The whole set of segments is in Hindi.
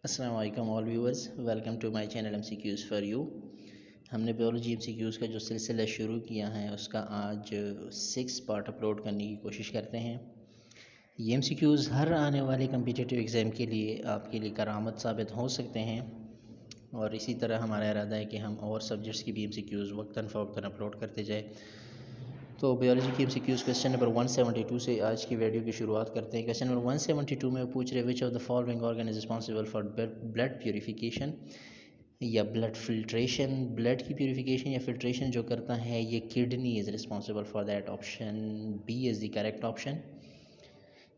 अस्सलाम वालेकुम all viewers, welcome to my channel MCQs for you. हमने बायोलॉजी MCQs का जो सिलसिला शुरू किया है उसका आज 6 पार्ट अपलोड करने की कोशिश करते हैं। ये MCQs हर आने वाले कम्पिटिटिव एग्ज़ाम के लिए आपके लिए करामत साबित हो सकते हैं और इसी तरह हमारा इरादा है कि हम और सब्जेक्ट्स की भी MCQs वक्तन फ़वक्तन अपलोड करते जाए। तो बायोलॉजी की MCQs क्वेश्चन नंबर 172 से आज की वीडियो की शुरुआत करते हैं। क्वेश्चन नंबर 172 में पूछ रहे which of the following organ is responsible for blood purification या ब्लड फिल्ट्रेशन। ब्लड की प्योरीफिकेशन या फिल्ट्रेशन जो करता है ये kidney is responsible for that. Option B is the correct option.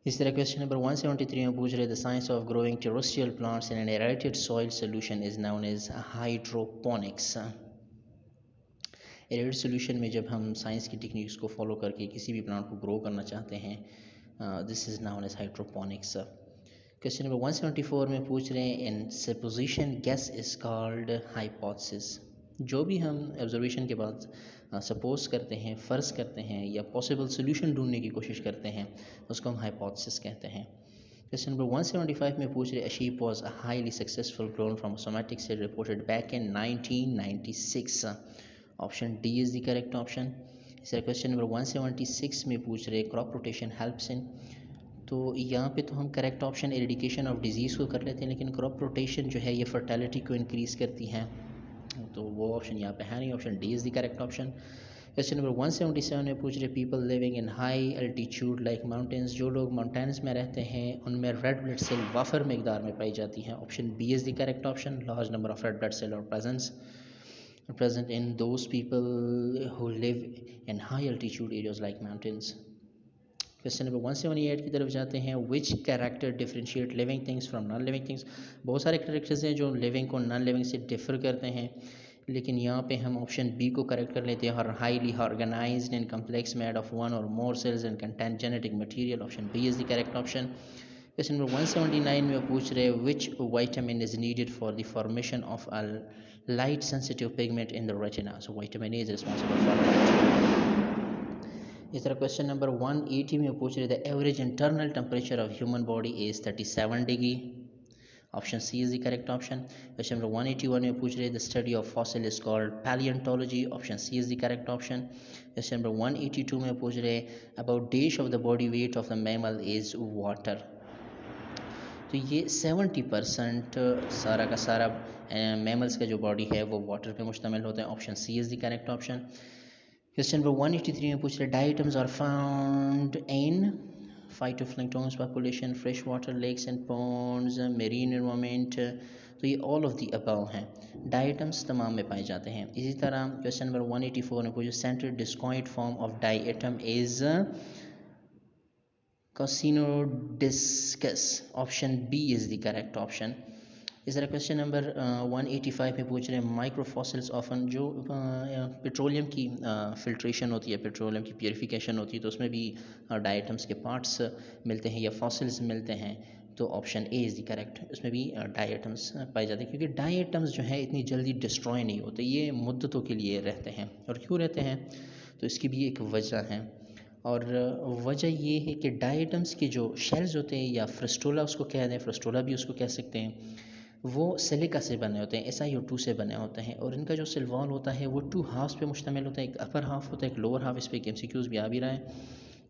इस तरह क्वेश्चन नंबर 173 में पूछ रहे the science of growing terrestrial plants in an aerated soil solution is known as hydroponics. Arid solution में जब हम साइंस की टेक्निक्स को फॉलो करके किसी भी प्लांट को ग्रो करना चाहते हैं, this is known as hydroponics. Question number 174 में पूछ रहे हैं in supposition guess is called hypothesis. जो भी हम ऑब्जर्वेशन के बाद सपोज करते हैं, फ़र्ज़ करते हैं या पॉसिबल सोल्यूशन ढूंढने की कोशिश करते हैं उसको हम हाइपोथेसिस कहते हैं। क्वेश्चन नंबर 175 में पूछ रहे a sheep was a highly successful clone from a somatic cell reported back in 1996. Option D is the correct option. इस क्वेश्चन नंबर 176 में पूछ रहे क्रॉप रोटेशन हेल्प्स इन। तो यहाँ पे तो हम करेक्ट ऑप्शन एरिडिकेशन ऑफ डिजीज़ को कर लेते हैं, लेकिन क्रॉप रोटेशन जो है ये फर्टेलिटी को इंक्रीज़ करती हैं, तो वो ऑप्शन यहाँ पे है नहीं। Option D is the correct option. Question number 177 में पूछ रहे people living in high altitude like mountains. जो लोग माउंटेन्स में रहते हैं उनमें रेड ब्लड सेल वाफर मकदार में पाई जाती हैं। Option B is the correct option. Large number of red blood cell और present in those people who live in high altitude areas like mountains. Question number 178 की तरफ जाते हैं विच character differentiate living things from non living things. बहुत सारे कैरेक्टर्स हैं जो लिविंग को नॉन लिविंग से डिफर करते हैं, लेकिन यहाँ पे हम ऑप्शन बी को करेक्ट कर लेते हैं। Highly organised and complex made of one or more cells and content genetic material. Option B is the correct option. Question number 179 में पूछ रहे which vitamin is needed for the formation of a light sensitive pigment in the retina. So vitamin A is responsible for light. इस तरह क्वेश्चन नंबर 180 में पूछ रहे the average internal temperature of human body is 37 degree. Option C is the correct option. Question number 181 में पूछ रहे the study of fossil is called palaeontology. Option C is the correct option. Question number 182 में पूछ रहे about dash of the body weight of the mammal is water. तो ये 70% सारा का सारा मैमल्स का जो बॉडी है वो वाटर पे मुश्तमिल होता है। Option C is the correct option. Question number 183 में पूछ रहे diatoms are found in phytoplanktons population, fresh water lakes and ponds, marine environment. तो ये ऑल ऑफ द अबव हैं, डाइटम्स तमाम में पाए जाते हैं। इसी तरह क्वेश्चन नंबर 184 में पूछे central discoid form of diatom is Cocinodiscus. Option B is the correct option. इस तरह क्वेश्चन नंबर 185 में पूछ रहे हैं माइक्रोफॉसिल्स ऑफन जो पेट्रोलियम की फिल्ट्रेशन होती है, पेट्रोलियम की प्योरीफिकेशन होती है, तो उसमें भी डाइटम्स के पार्ट्स मिलते हैं या फॉसिल्स मिलते हैं। तो option A is the correct, उसमें भी डाइटम्स पाए जाते हैं, क्योंकि डाइटम्स जो है इतनी जल्दी डिस्ट्रॉय नहीं होते, ये मुद्दतों के लिए रहते हैं। और क्यों रहते हैं तो इसकी भी एक वजह है, और वजह ये है कि डाइटम्स के जो शेल्स होते हैं या फ्रस्टोला उसको कह दें, फ्रस्टोला भी उसको कह सकते हैं, वो सिलिका से बने होते हैं, SiO2 से बने होते हैं। और इनका जो सेल वॉल होता है वो 2 हाफ्स पे मुश्तमिल होता है, एक अपर हाफ होता है एक लोअर हाफ। इस पर MCQs भी आ भी रहा है,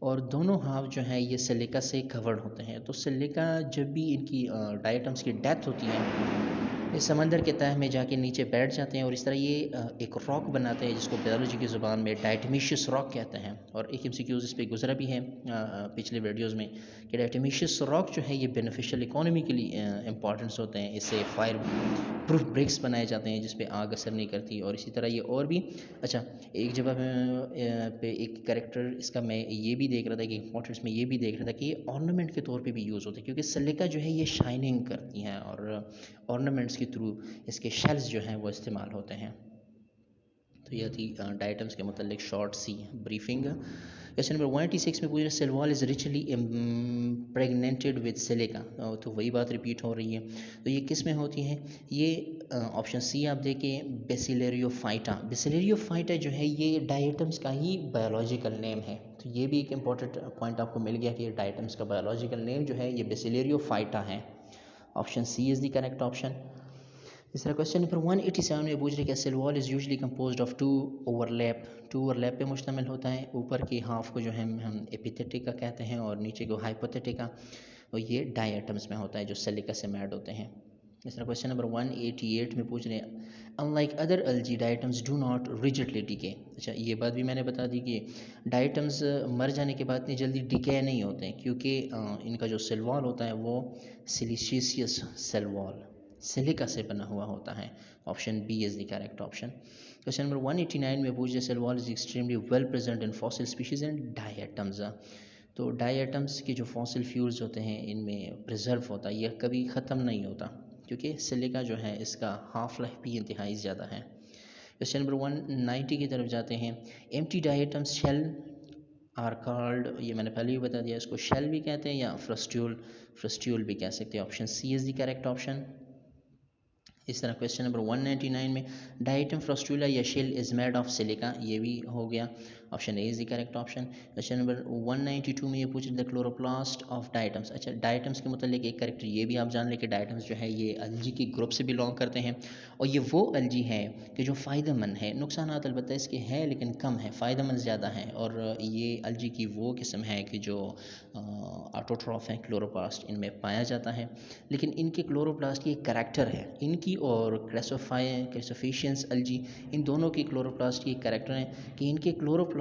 और दोनों हाफ जो है ये सिलिका से कवर्ड होते हैं। तो सिलिका जब भी इनकी डाइटम्स की डेथ होती है इस समंदर के तह में जाके नीचे बैठ जाते हैं, और इस तरह ये एक रॉक बनाते हैं जिसको बायोलॉजी की ज़ुबान में डायटमीशियस रॉक कहते हैं। और एक MCQs इस पर गुजरा भी है पिछले वीडियोस में कि डायटमीशियस रॉक जो है ये बेनिफिशियल इकोनॉमी के लिए इंपॉर्टेंस होते हैं। इससे फायर प्रूफ ब्रिक्स बनाए जाते हैं जिस पे आग असर नहीं करती, और इसी तरह ये और भी। अच्छा, एक जगह पे एक कैरेक्टर इसका मैं ये भी देख रहा था कि इंपॉर्टेंस में ये भी देख रहा था कि ये ऑर्नामेंट के तौर पे भी यूज़ होते हैं, क्योंकि सिलिका जो है ये शाइनिंग करती हैं और ऑर्नामेंट्स के थ्रू इसके शेल्स जो हैं वो इस्तेमाल होते हैं। तो यह थी डाइटम्स के मतलब शॉर्ट सी ब्रीफिंग। क्वेश्चन नंबर 186 में पूछा cell wall is richly impregnated with silica. तो वही बात रिपीट हो रही है। तो ये किस में होती हैं ये? ऑप्शन सी आप देखें, बेसिलेरियोफाइटा। बेसिलेरियोफाइटा जो है ये डाइटम्स का ही बायोलॉजिकल नेम है। तो ये भी एक इंपॉर्टेंट पॉइंट आपको मिल गया कि डाइटम्स का बायोलॉजिकल नेम जो है ये बेसिलेरियोफाइटा है। Option C is the correct option. तीसरा क्वेश्चन नंबर 187 में पूछ रहे कि cell wall is usually composed of two overlap पे मुश्तमिल होता है। ऊपर की हाफ को जो है हम एपिथेटिका कहते हैं और नीचे को हाइपोथेटिका, और ये डाई एटम्स में होता है जो सिलिका से मैड होते हैं। तीसरा क्वेश्चन नंबर 188 में पूछ रहे हैं unlike other algae diatoms do not rigidly decay. अच्छा, ये बात भी मैंने बता दी कि डाइटम्स मर जाने के बाद इतनी जल्दी डिके नहीं होते हैं, क्योंकि इनका जो सेल वॉल होता है वो सिलिशियस सेल वॉल सिलिका से बना हुआ होता है। Option B is the correct option. Question number 189 में पूछ रहे cell wall is extremely well present in fossil species and diatoms. तो डाई एटम्स के जो फॉसिल फ्यूल्स होते हैं इनमें प्रिजर्व होता है, यह कभी ख़त्म नहीं होता, क्योंकि सिलिका जो है इसका हाफ लाइफ भी इंतहाई ज़्यादा है। क्वेश्चन नंबर 190 की तरफ जाते हैं। Empty diatoms shell are called, ये मैंने पहले ही बता दिया, इसको शेल भी कहते हैं या फ्रस्ट्यूल भी कह सकते हैं। Option C is the correct option. इस तरह क्वेश्चन नंबर 199 में डाइटम फ्रस्टूला या shell is made of silica, ये भी हो गया। Option A is the correct option. Question number 192 में ये पूछ रहे द क्लोरोप्लास्ट ऑफ डाइटम्स। अच्छा, डाइटम्स के मतलब एक करेक्टर ये भी आप जान लें कि डाइटम्स जो है ये अलजी के ग्रुप से बिलोंग करते हैं, और ये वो अलजी है कि जो फ़ायदेमंद है। नुकसान अलबत्ता इसके हैं लेकिन कम है, फ़ायदेमंद ज़्यादा है। और ये अलजी की वो किस्म है कि जो ऑटोट्रॉफ है, क्लोरोप्लास्ट इनमें पाया जाता है। लेकिन इनके क्लोरोप्लास्ट की एक करैक्टर है, इनकी और क्रेसोफेशियंस अलजी, इन दोनों की क्लोरोप्लास्ट की एक करैक्टर है कि इनके क्लोरोप्लास्ट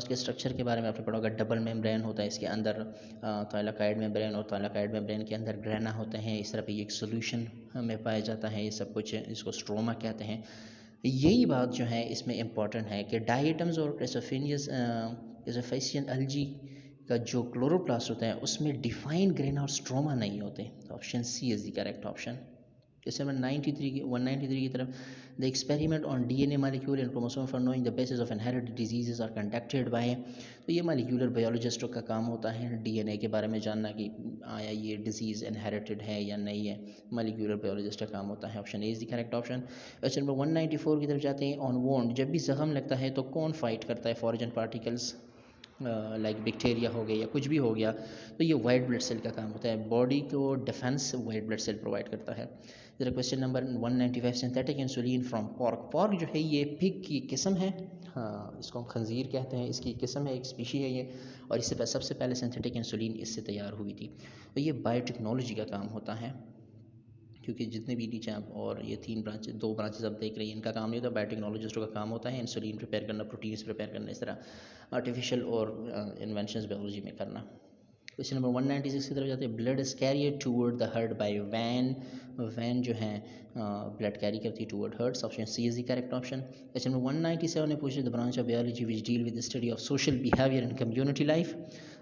के स्ट्रक्चर के बारे में आपने पढ़ा होगा। डबल मेम्ब्रेन होता है, इसके अंदर थाइलाकाइड मेम्ब्रेन और थाइलाकाइड मेम्ब्रेन के अंदर ग्रेना होते हैं। इस तरह पे एक सोल्यूशन में पाया जाता है, ये सब कुछ, इसको स्ट्रोमा कहते हैं। यही बात जो है इसमें इम्पॉर्टेंट है कि डाइटम्स और क्रेसोफेशियन अलजी का जो क्लोरोप्लास्ट होता है उसमें डिफाइन ग्रेना और स्ट्रोमा नहीं होते। तो option C is the correct option. Question number 193 की तरफ the experiment on DNA molecule and chromosome for knowing the basis of inherited diseases are conducted by. तो ये मॉलिक्यूलर बायोलॉजिस्टों का काम होता है डीएनए के बारे में जानना कि आया ये डिजीज़ इनहेरिटेड है या नहीं है, मॉलिक्यूलर बायोलॉजिस्ट का काम होता है। Option A is the correct option. Question number 194 की तरफ जाते हैं। ऑन वोंड, जब भी जख्म लगता है तो कौन फाइट करता है फॉरेन पार्टिकल्स, लाइक बैक्टीरिया हो गया या कुछ भी हो गया, तो ये वाइट ब्लड सेल का काम होता है। बॉडी को defence white blood cell provide करता है। जरा question number 195 synthetic insulin from pork. Pork जो है ये पिग की किस्म है, हाँ इसको हम खंजीर कहते हैं, इसकी किस्म है, एक स्पीशी है ये, और इससे सबसे पहले सिंथेटिक इंसुलिन इससे तैयार हुई थी। तो ये बायोटेक्नोलॉजी का काम होता है, क्योंकि जितने भी नीचे आप और ये दो ब्रांचेस आप देख रहे हैं, इनका काम नहीं होता, बायोटेक्नोलॉजिस्टों का काम होता है इंसुलिन प्रिपेयर करना, प्रोटीन्स प्रिपेयर करना, इस तरह आर्टिफिशियल और इन्वेंशंस बायोलॉजी में करना। क्वेश्चन नंबर 196 की तरफ जाते हैं। Blood is carrier toward the heart by vein. Vein जो है ब्लड कैरी करती है toward hearts. Option C is the correct option. Question number 197 ने पूछे the branch of biology which deal with the study of social behaviour in community life.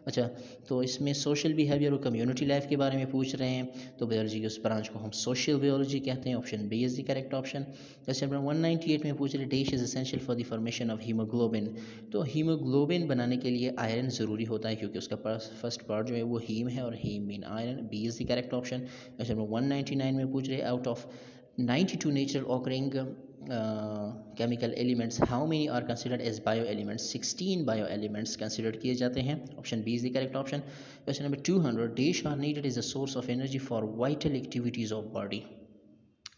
अच्छा, तो इसमें सोशल बिहेवियर और कम्युनिटी लाइफ के बारे में पूछ रहे हैं, तो बायोलॉजी के उस ब्रांच को हम सोशल बायोलॉजी कहते हैं। Option B is the correct option. Question number 198 में पूछ रहे dash is essential for the formation of haemoglobin. तो हीमोग्लोबिन बनाने के लिए आयरन ज़रूरी होता है, क्योंकि उसका फर्स्ट पार्ट जो है वो हीम है और haem mean iron. B is the correct option. Question number 199 में पूछ रहे out of 92 natural occurring chemical elements, how many are considered as bioelements? 16 bioelements considered किए जाते हैं। Option B is the correct option. Question number 200 dash are needed is a source of energy for vital activities of body.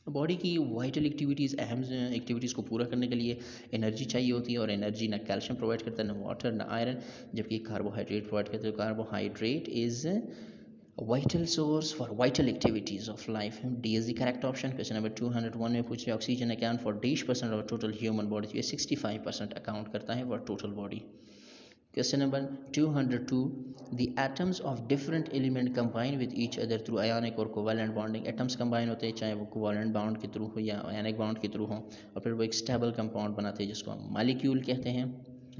Body की वाइटल एक्टिविटीज़, अहम एक्टिविटीज़ को पूरा करने के लिए एनर्जी चाहिए होती है, और एनर्जी ना कैल्शियम प्रोवाइड करता है, ना वाटर, ना आयरन, जबकि कार्बोहाइड्रेट प्रोवाइड करता है। Carbohydrate is vital source for vital activities of life. D is the correct option. Question number 201 में पूछ रहे oxygen account for %% of total human body. ये 65% अकाउंट करता है for total body. Question number 202. The atoms of different element combine with each other through ionic और covalent bonding. Atoms combine होते हैं चाहे वो covalent bond के थ्रू हो या ionic bond के थ्रू हो, और फिर वो एक stable compound बनाते हैं जिसको हम molecule कहते हैं।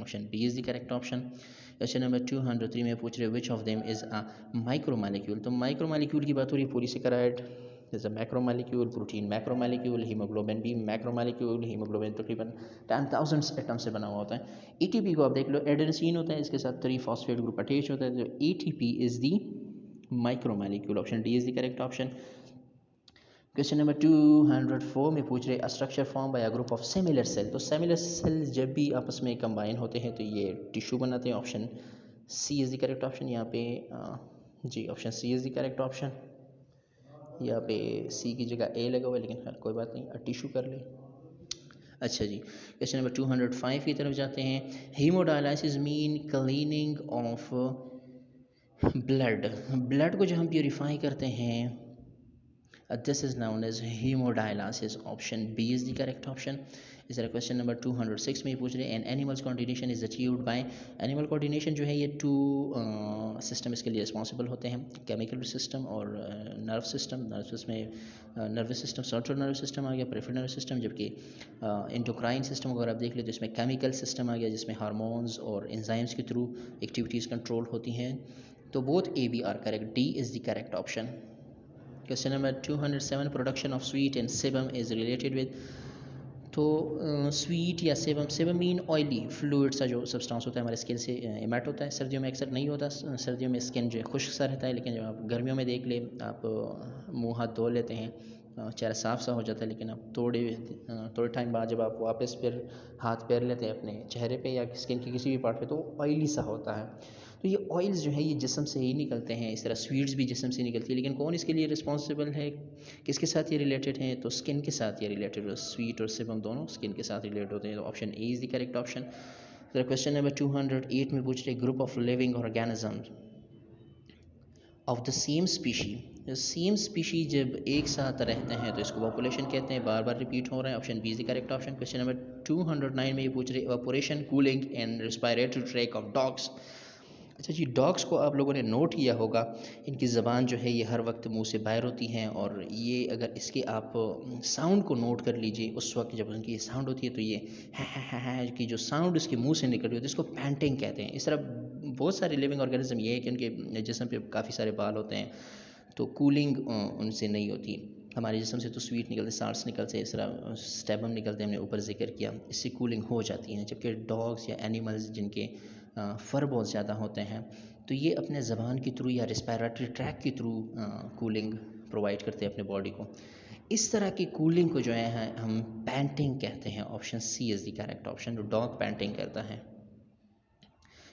Option B is the correct option. Question number 203 में पूछ रहे which of them is a micromolecule. तो माइक्रोमोलिक्यूल की बात हो रही है, polysaccharide is a macromolecule, protein macromolecule, haemoglobin भी मैक्रोमोलिक्यूल। हीमोग्लोबिन तकरीबन 10,000 एटम से बना हुआ होता है। एटीपी को आप देख लो, एडेनोसिन होता है, इसके साथ 3 फॉस्फेट ग्रुप अटैच होता है, तो ATP is the micromolecule. Option D is the correct option. Question number 204 में पूछ रहे structure form by a group of similar cell. तो सिमिलर सेल जब भी आपस में कंबाइन होते हैं तो ये टिश्यू बनाते हैं। Option C is the correct option यहाँ पे जी, option C is the correct option. यहाँ पे सी की जगह ए लगा हुआ है, लेकिन खैर कोई बात नहीं, टिश्यू कर ले। अच्छा जी, क्वेश्चन नंबर 205 की तरफ जाते हैं। Haemodialysis mean cleaning of blood को जो हम प्योरीफाई करते हैं, this is known as hemodialysis. Option B is the correct option. इस तरह क्वेश्चन नंबर 206 में पूछ रहे हैं, an animals coordination is achieved by. Animal coordination जो है ये टू सिस्टम इसके लिए रिस्पॉन्सिबल होते हैं, केमिकल सिस्टम और nerve system. Nervous system, central nervous system आ गया, पेरिफेरल नर्वस सिस्टम, जबकि एंडोक्राइन सिस्टम अगर आप देख ले तो इसमें केमिकल सिस्टम आ गया, जिसमें हार्मोन्स और एंजाइम्स के थ्रू एक्टिविटीज़ कंट्रोल होती हैं। तो both A B are correct, D is the correct option. Question number 207, production of sweat and sebum is related with. तो स्वीट या सेबम मीन ऑयली फ्लूइड सा जो सब्सटेंस होता है हमारे स्किन से इमेट होता है। सर्दियों में अक्सर नहीं होता, सर्दियों में स्किन जो है खुश्क सा रहता है, लेकिन जब आप गर्मियों में देख ले, आप मुंह हाथ धो लेते हैं, चेहरा साफ सा हो जाता है, लेकिन अब थोड़े टाइम बाद जब आप वापस फिर हाथ पैर लेते हैं अपने चेहरे पे या स्किन के किसी भी पार्ट पे, तो ऑयली सा होता है। तो ये ऑयल्स जो है ये जिस्म से ही निकलते हैं, इस तरह स्वीट्स भी जिस्म से निकलती है, लेकिन कौन इसके लिए रिस्पॉन्सिबल है, किसके साथ ये रिलेटेड हैं? तो स्किन के साथ ये रिलेटेड है। स्वीट और सेबम दोनों स्किन के साथ रिलेटेड होते हैं, तो option A is the correct option. तो क्वेश्चन नंबर 208 में पूछ रहे, group of living organism of the same species जब एक साथ रहते हैं तो इसको पॉपुलेशन कहते हैं, बार बार रिपीट हो रहे हैं। Option B is the correct option. Question number 209 में ये पूछ रहे, evaporation, cooling and respiratory tract of dogs. अच्छा जी, डॉग्स को आप लोगों ने नोट किया होगा, इनकी ज़बान जो है ये हर वक्त मुंह से बाहर होती हैं, और ये अगर इसके आप साउंड को नोट कर लीजिए, उस वक्त जब उनकी ये साउंड होती है तो ये है की जो साउंड इसके मुंह से निकल रही होती है, इसको पैंटिंग कहते हैं। इस तरह बहुत सारे लिविंग ऑर्गेनिज्म ये है कि उनके जिस्म पे काफ़ी सारे बाल होते हैं, तो कूलिंग उनसे नहीं होती। हमारे जिस्म से तो स्वीट निकलते, साल्ट्स निकलते, इस तरह स्टेबम निकलते, हमने ऊपर जिक्र किया, इससे कूलिंग हो जाती है। जबकि डॉग्स या एनिमल्स जिनके फ़र बहुत ज़्यादा होते हैं, तो ये अपने ज़बान के थ्रू या रिस्पायरेटरी ट्रैक के थ्रू कूलिंग प्रोवाइड करते हैं अपने बॉडी को। इस तरह की कूलिंग को जो है हम पैंटिंग कहते हैं। Option C is the correct option, जो डॉग पैंटिंग करता है।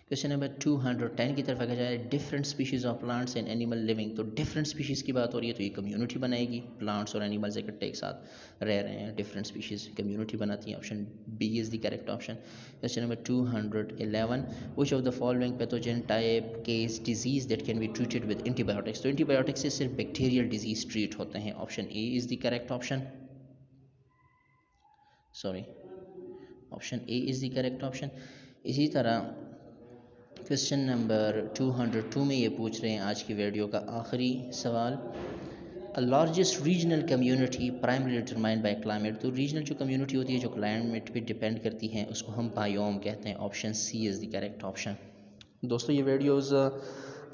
क्वेश्चन नंबर 210 की तरफ अगर जाए, different species of plants and animal living. तो डिफरेंट स्पीशीज़ की बात हो रही है, तो ये कम्युनिटी बनाएगी, प्लांट्स और एनिमल्स इकट्ठे एक साथ रह रहे हैं, डिफरेंट स्पीशीज़ कम्युनिटी बनाती हैं। Option B is the correct option. Question number 211, which of the following pathogen type causes disease that can be treated with antibiotics. तो एंटीबायोटिक्स से सिर्फ बैक्टीरियल डिजीज ट्रीट होते हैं। Option A is the correct option, option A is the correct option. इसी तरह क्वेश्चन नंबर 202 में ये पूछ रहे हैं, आज की वीडियो का आखिरी सवाल, a largest regional community primary determined by climate. तो रीजनल जो कम्युनिटी होती है जो क्लाइमेट पे डिपेंड करती हैं, उसको हम बायोम कहते हैं। Option C is the correct option. दोस्तों, ये वीडियोस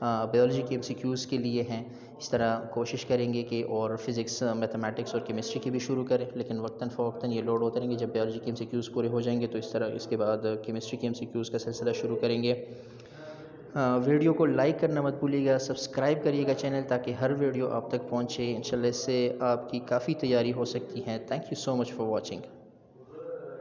बायोलॉजी के एमसीक्यूज़ के लिए हैं। इस तरह कोशिश करेंगे कि और फिज़िक्स, मैथमेटिक्स और केमिस्ट्री के भी शुरू करें, लेकिन वक्तन फ़वक्तन ये लोड होते रहेंगे। जब बायोलॉजी के एमसीक्यूज़ पूरे हो जाएंगे तो इस तरह इसके बाद केमिस्ट्री के एमसीक्यूज़ का सिलसिला शुरू करेंगे। वीडियो को लाइक करना मत भूलिएगा, सब्सक्राइब करिएगा चैनल, ताकि हर वीडियो आप तक पहुँचे। इंशाल्लाह इससे आपकी काफ़ी तैयारी हो सकती है। Thank you so much for watching.